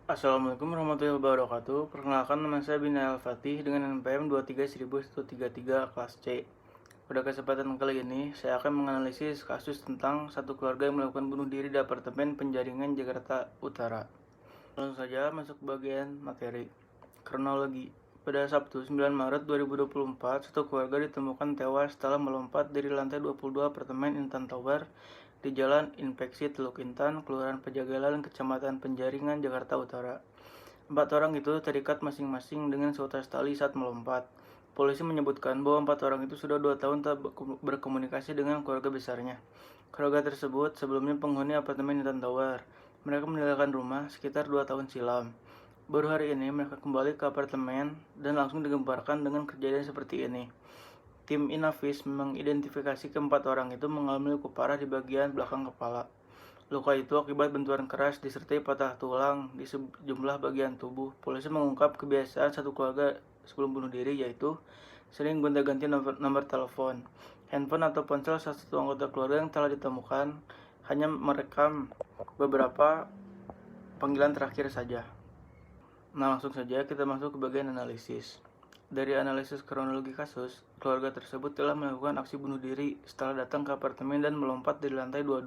Assalamualaikum warahmatullahi wabarakatuh. Perkenalkan, nama saya Bina Al-Fatih dengan NPM 23.133 kelas C. Pada kesempatan kali ini, saya akan menganalisis kasus tentang satu keluarga yang melakukan bunuh diri di apartemen Penjaringan, Jakarta Utara. Langsung saja masuk ke bagian materi. Kronologi. Pada Sabtu 9 Maret 2024, satu keluarga ditemukan tewas setelah melompat dari lantai 22 apartemen Intan Tower di Jalan Infeksi Teluk Intan, Kelurahan Pejagalan, Kecamatan Penjaringan, Jakarta Utara. 4 orang itu terikat masing-masing dengan seutas tali saat melompat. Polisi menyebutkan bahwa 4 orang itu sudah 2 tahun tak berkomunikasi dengan keluarga besarnya. Keluarga tersebut sebelumnya penghuni apartemen Intan Tower. Mereka meninggalkan rumah sekitar 2 tahun silam. Baru hari ini mereka kembali ke apartemen dan langsung digemparkan dengan kejadian seperti ini. Tim Inavis mengidentifikasi keempat orang itu mengalami luka parah di bagian belakang kepala. Luka itu akibat benturan keras disertai patah tulang di sejumlah bagian tubuh. Polisi mengungkap kebiasaan satu keluarga sebelum bunuh diri, yaitu sering gonta-ganti nomor telepon, handphone atau ponsel salah satu anggota keluarga yang telah ditemukan hanya merekam beberapa panggilan terakhir saja. Nah, langsung saja kita masuk ke bagian analisis. Dari analisis kronologi kasus, keluarga tersebut telah melakukan aksi bunuh diri setelah datang ke apartemen dan melompat dari lantai 22.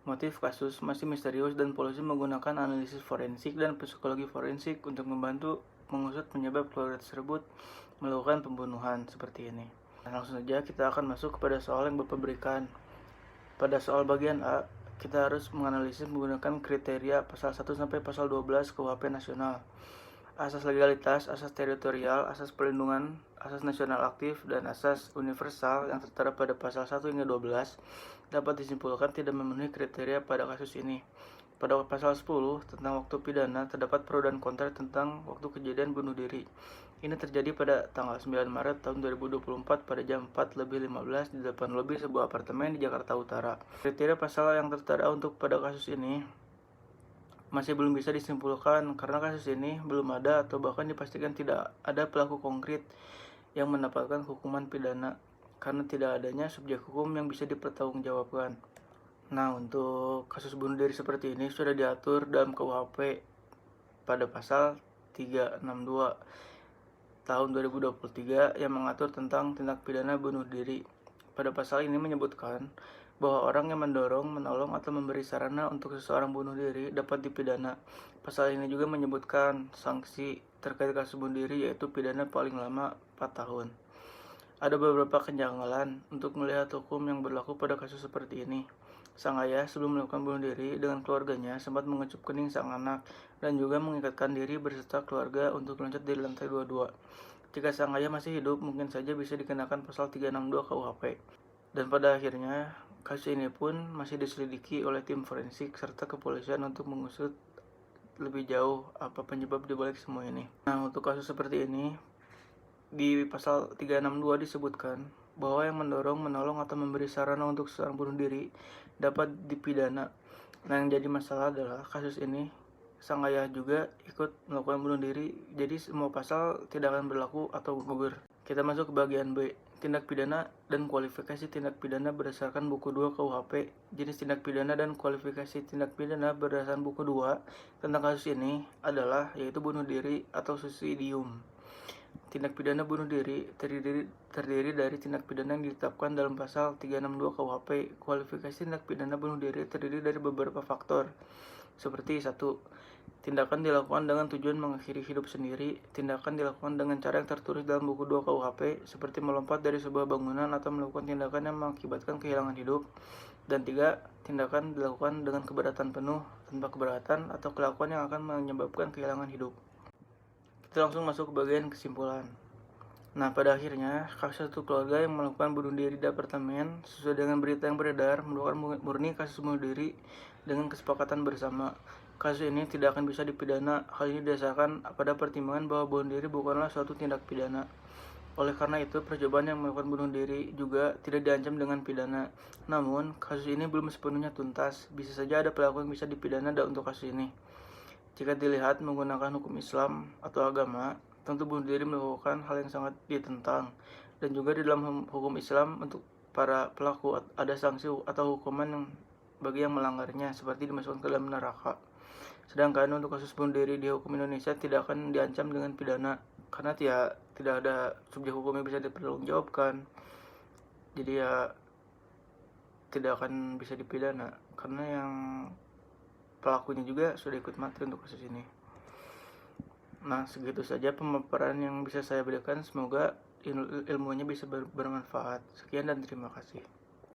Motif kasus masih misterius dan polisi menggunakan analisis forensik dan psikologi forensik untuk membantu mengusut penyebab keluarga tersebut melakukan pembunuhan seperti ini. Nah, langsung saja kita akan masuk kepada soal yang Bapak berikan. Pada soal bagian A, kita harus menganalisis menggunakan kriteria pasal 1 sampai pasal 12 KUHP nasional. Asas legalitas, asas teritorial, asas perlindungan, asas nasional aktif, dan asas universal yang tertera pada pasal 1 hingga 12 dapat disimpulkan tidak memenuhi kriteria pada kasus ini. Pada pasal 10 tentang waktu pidana terdapat pro dan kontra tentang waktu kejadian bunuh diri. Ini terjadi pada tanggal 9 Maret tahun 2024 pada jam 4:15 di depan lobi sebuah apartemen di Jakarta Utara. Kriteria pasal yang tertera untuk pada kasus ini masih belum bisa disimpulkan karena kasus ini belum ada atau bahkan dipastikan tidak ada pelaku konkret yang mendapatkan hukuman pidana karena tidak adanya subjek hukum yang bisa dipertanggungjawabkan. Nah, untuk kasus bunuh diri seperti ini sudah diatur dalam KUHP pada pasal 362 tahun 2023 yang mengatur tentang tindak pidana bunuh diri. Pada pasal ini menyebutkan bahwa orang yang mendorong, menolong, atau memberi sarana untuk seseorang bunuh diri dapat dipidana. Pasal ini juga menyebutkan sanksi terkait kasus bunuh diri, yaitu pidana paling lama 4 tahun. Ada beberapa kejanggalan untuk melihat hukum yang berlaku pada kasus seperti ini. Sang ayah sebelum melakukan bunuh diri dengan keluarganya sempat mengecup kening sang anak dan juga mengikatkan diri berserta keluarga untuk loncat dari lantai 22. Jika sang ayah masih hidup, mungkin saja bisa dikenakan pasal 362 KUHP. Dan pada akhirnya, kasus ini pun masih diselidiki oleh tim forensik serta kepolisian untuk mengusut lebih jauh apa penyebab dibalik semua ini. Nah, untuk kasus seperti ini, di pasal 362 disebutkan bahwa yang mendorong, menolong, atau memberi sarana untuk seseorang bunuh diri dapat dipidana. Nah, yang jadi masalah adalah kasus ini sang ayah juga ikut melakukan bunuh diri, jadi semua pasal tidak akan berlaku atau gugur. Kita masuk ke bagian B, tindak pidana dan kualifikasi tindak pidana berdasarkan buku 2 KUHP. Jenis tindak pidana dan kualifikasi tindak pidana berdasarkan buku 2 tentang kasus ini adalah yaitu bunuh diri atau suicidium. Tindak pidana bunuh diri terdiri dari tindak pidana yang ditetapkan dalam pasal 362 KUHP. Kualifikasi tindak pidana bunuh diri terdiri dari beberapa faktor, seperti 1. Tindakan dilakukan dengan tujuan mengakhiri hidup sendiri. Tindakan dilakukan dengan cara yang tertulis dalam buku 2 KUHP, seperti melompat dari sebuah bangunan atau melakukan tindakan yang mengakibatkan kehilangan hidup. Dan 3. Tindakan dilakukan dengan keberatan penuh, tanpa keberatan, atau kelakuan yang akan menyebabkan kehilangan hidup. Kita langsung masuk ke bagian kesimpulan. Nah, pada akhirnya, kasus satu keluarga yang melakukan bunuh diri di apartemen sesuai dengan berita yang beredar merupakan murni kasus bunuh diri dengan kesepakatan bersama. Kasus ini tidak akan bisa dipidana. Hal ini didasarkan pada pertimbangan bahwa bunuh diri bukanlah suatu tindak pidana. Oleh karena itu, percobaan yang melakukan bunuh diri juga tidak diancam dengan pidana. Namun, kasus ini belum sepenuhnya tuntas. Bisa saja ada pelaku yang bisa dipidana untuk kasus ini. Jika dilihat menggunakan hukum Islam atau agama, tentu bunuh diri merupakan hal yang sangat ditentang. Dan juga di dalam hukum Islam untuk para pelaku ada sanksi atau hukuman yang bagi yang melanggarnya, seperti dimasukkan ke dalam neraka. Sedangkan untuk kasus bunuh diri di hukum Indonesia tidak akan diancam dengan pidana karena tidak ada subjek hukum yang bisa dipertanggungjawabkan. Jadi ya tidak akan bisa dipidana karena yang pelakunya juga sudah ikut mati untuk kasus ini. Nah, segitu saja pemaparan yang bisa saya berikan. Semoga ilmunya bisa bermanfaat. Sekian dan terima kasih.